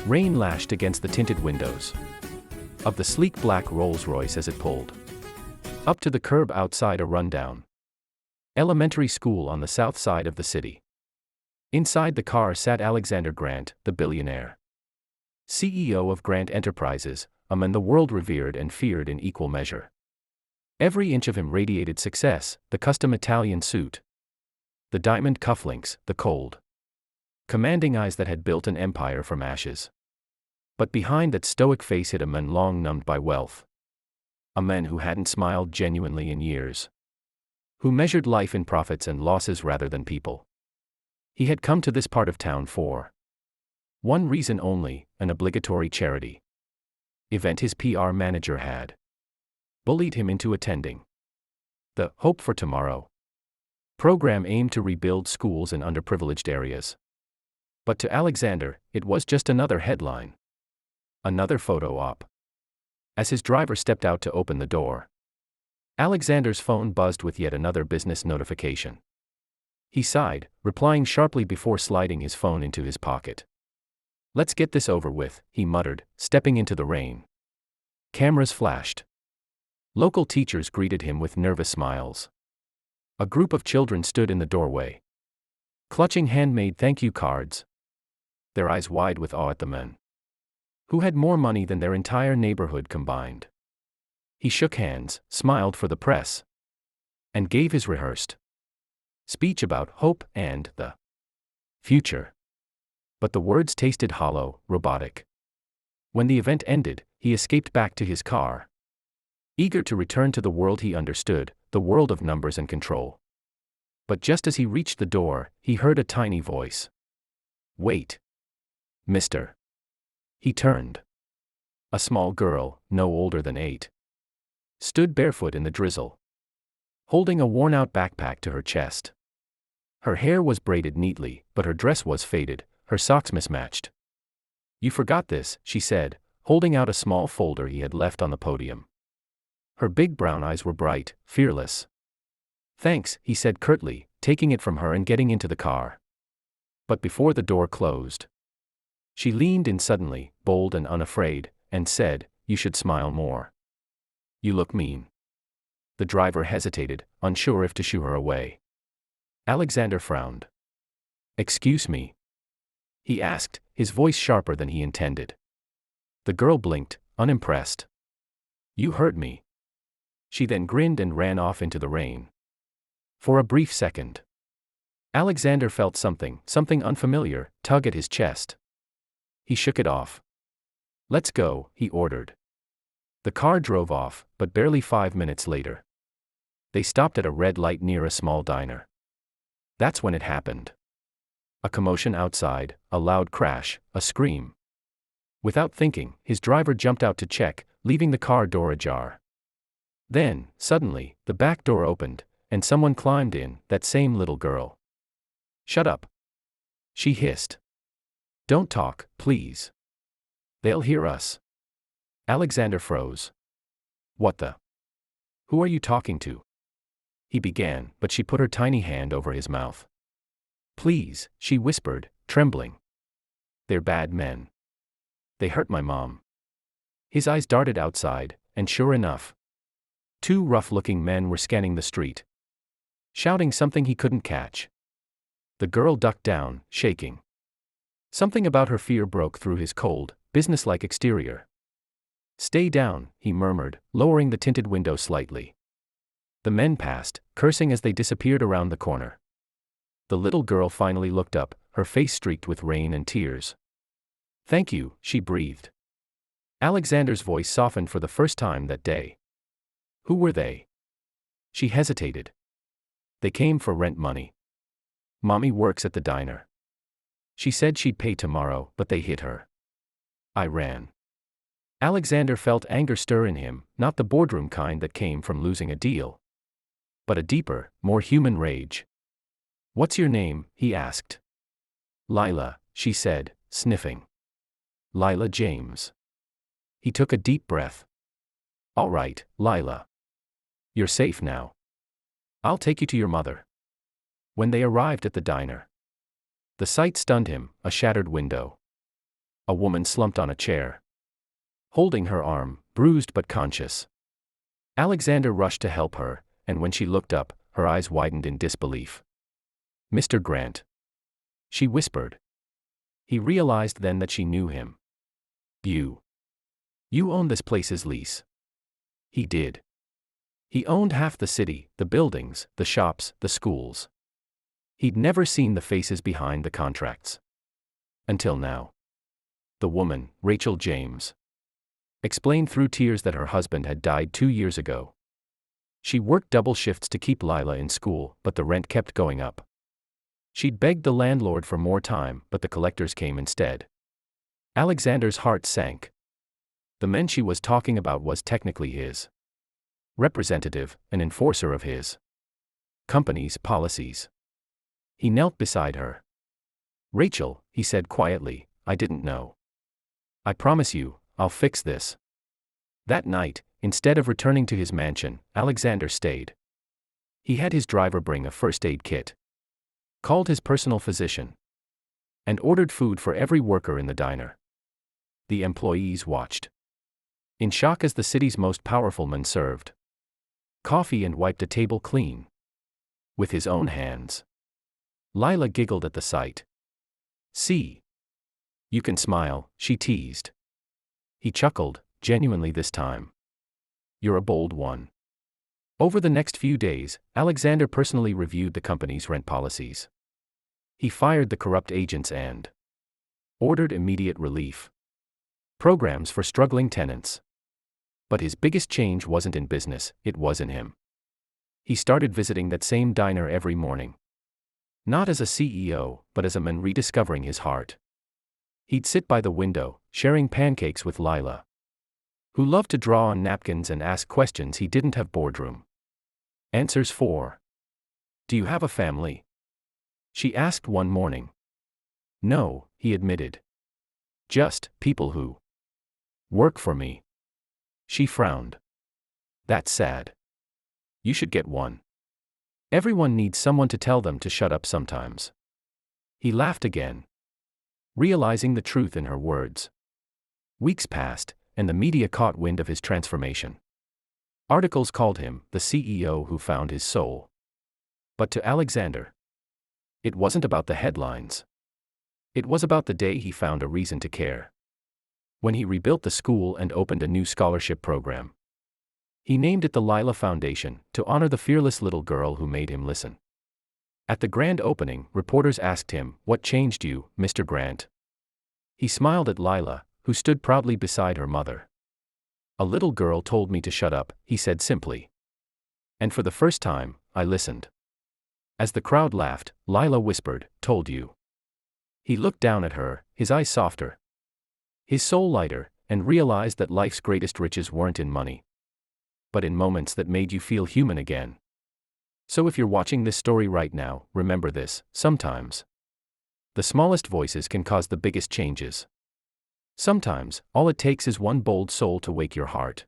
Rain lashed against the tinted windows of the sleek black Rolls-Royce as it pulled up to the curb outside a rundown elementary school on the south side of the city. Inside the car sat Alexander Grant, the billionaire CEO of Grant Enterprises, a man the world revered and feared in equal measure. Every inch of him radiated success: the custom Italian suit, the diamond cufflinks, the cold, commanding eyes that had built an empire from ashes. But behind that stoic face hid a man long numbed by wealth. A man who hadn't smiled genuinely in years. Who measured life in profits and losses rather than people. He had come to this part of town for one reason only: an obligatory charity event his PR manager had bullied him into attending. The Hope for Tomorrow program aimed to rebuild schools in underprivileged areas. But to Alexander, it was just another headline. Another photo op. As his driver stepped out to open the door, Alexander's phone buzzed with yet another business notification. He sighed, replying sharply before sliding his phone into his pocket. "Let's get this over with," he muttered, stepping into the rain. Cameras flashed. Local teachers greeted him with nervous smiles. A group of children stood in the doorway, clutching handmade thank you cards, their eyes wide with awe at the man who had more money than their entire neighborhood combined. He shook hands, smiled for the press, and gave his rehearsed speech about hope and the future. But the words tasted hollow, robotic. When the event ended, he escaped back to his car, eager to return to the world he understood, the world of numbers and control. But just as he reached the door, he heard a tiny voice. "Wait, mister." He turned. A small girl, no older than 8, stood barefoot in the drizzle, holding a worn-out backpack to her chest. Her hair was braided neatly, but her dress was faded, her socks mismatched. "You forgot this," she said, holding out a small folder he had left on the podium. Her big brown eyes were bright, fearless. "Thanks," he said curtly, taking it from her and getting into the car. But before the door closed, she leaned in suddenly, bold and unafraid, and said, "You should smile more. You look mean." The driver hesitated, unsure if to shoo her away. Alexander frowned. "Excuse me?" he asked, his voice sharper than he intended. The girl blinked, unimpressed. "You hurt me." She then grinned and ran off into the rain. For a brief second, Alexander felt something unfamiliar, tug at his chest. He shook it off. "Let's go," he ordered. The car drove off, but barely 5 minutes later, they stopped at a red light near a small diner. That's when it happened. A commotion outside, a loud crash, a scream. Without thinking, his driver jumped out to check, leaving the car door ajar. Then, suddenly, the back door opened, and someone climbed in, that same little girl. "Shut up," she hissed. "Don't talk, please. They'll hear us." Alexander froze. "What the? Who are you talking to?" he began, but she put her tiny hand over his mouth. "Please," she whispered, trembling. "They're bad men. They hurt my mom." His eyes darted outside, and sure enough, 2 rough-looking men were scanning the street, shouting something he couldn't catch. The girl ducked down, shaking. Something about her fear broke through his cold, businesslike exterior. "Stay down," he murmured, lowering the tinted window slightly. The men passed, cursing as they disappeared around the corner. The little girl finally looked up, her face streaked with rain and tears. "Thank you," she breathed. Alexander's voice softened for the first time that day. "Who were they?" She hesitated. "They came for rent money. Mommy works at the diner. She said she'd pay tomorrow, but they hit her. I ran." Alexander felt anger stir in him, not the boardroom kind that came from losing a deal, but a deeper, more human rage. "What's your name?" he asked. "Lila," she said, sniffing. "Lila James." He took a deep breath. "All right, Lila. You're safe now. I'll take you to your mother." When they arrived at the diner, the sight stunned him, a shattered window, A woman slumped on a chair, holding her arm, bruised but conscious. Alexander rushed to help her, and when she looked up, her eyes widened in disbelief. "Mr. Grant," she whispered. He realized then that she knew him. You own this place's lease." He did. He owned half the city, the buildings, the shops, the schools. He'd never seen the faces behind the contracts. Until now. The woman, Rachel James, explained through tears that her husband had died 2 years ago. She worked double shifts to keep Lila in school, but the rent kept going up. She'd begged the landlord for more time, but the collectors came instead. Alexander's heart sank. The man she was talking about was technically his representative, an enforcer of his company's policies. He knelt beside her. "Rachel," he said quietly, "I didn't know. I promise you, I'll fix this." That night, instead of returning to his mansion, Alexander stayed. He had his driver bring a first aid kit, called his personal physician, and ordered food for every worker in the diner. The employees watched, in shock as the city's most powerful man served coffee and wiped a table clean with his own hands. Lila giggled at the sight. "See? You can smile," she teased. He chuckled, genuinely this time. "You're a bold one." Over the next few days, Alexander personally reviewed the company's rent policies. He fired the corrupt agents and ordered immediate relief programs for struggling tenants. But his biggest change wasn't in business, it was in him. He started visiting that same diner every morning. Not as a CEO, but as a man rediscovering his heart. He'd sit by the window, sharing pancakes with Lila, who loved to draw on napkins and ask questions he didn't have boardroom answers for. "Do you have a family?" she asked one morning. "No," he admitted. "Just people who work for me." She frowned. "That's sad. You should get one. Everyone needs someone to tell them to shut up sometimes." He laughed again, realizing the truth in her words. Weeks passed, and the media caught wind of his transformation. Articles called him the CEO who found his soul. But to Alexander, it wasn't about the headlines. It was about the day he found a reason to care. When he rebuilt the school and opened a new scholarship program. He named it the Lila Foundation, to honor the fearless little girl who made him listen. At the grand opening, reporters asked him, "What changed you, Mr. Grant?" He smiled at Lila, who stood proudly beside her mother. "A little girl told me to shut up," he said simply. "And for the first time, I listened." As the crowd laughed, Lila whispered, "Told you." He looked down at her, his eyes softer, his soul lighter, and realized that life's greatest riches weren't in money, but in moments that made you feel human again. So if you're watching this story right now, remember this: sometimes the smallest voices can cause the biggest changes. Sometimes, all it takes is one bold soul to wake your heart.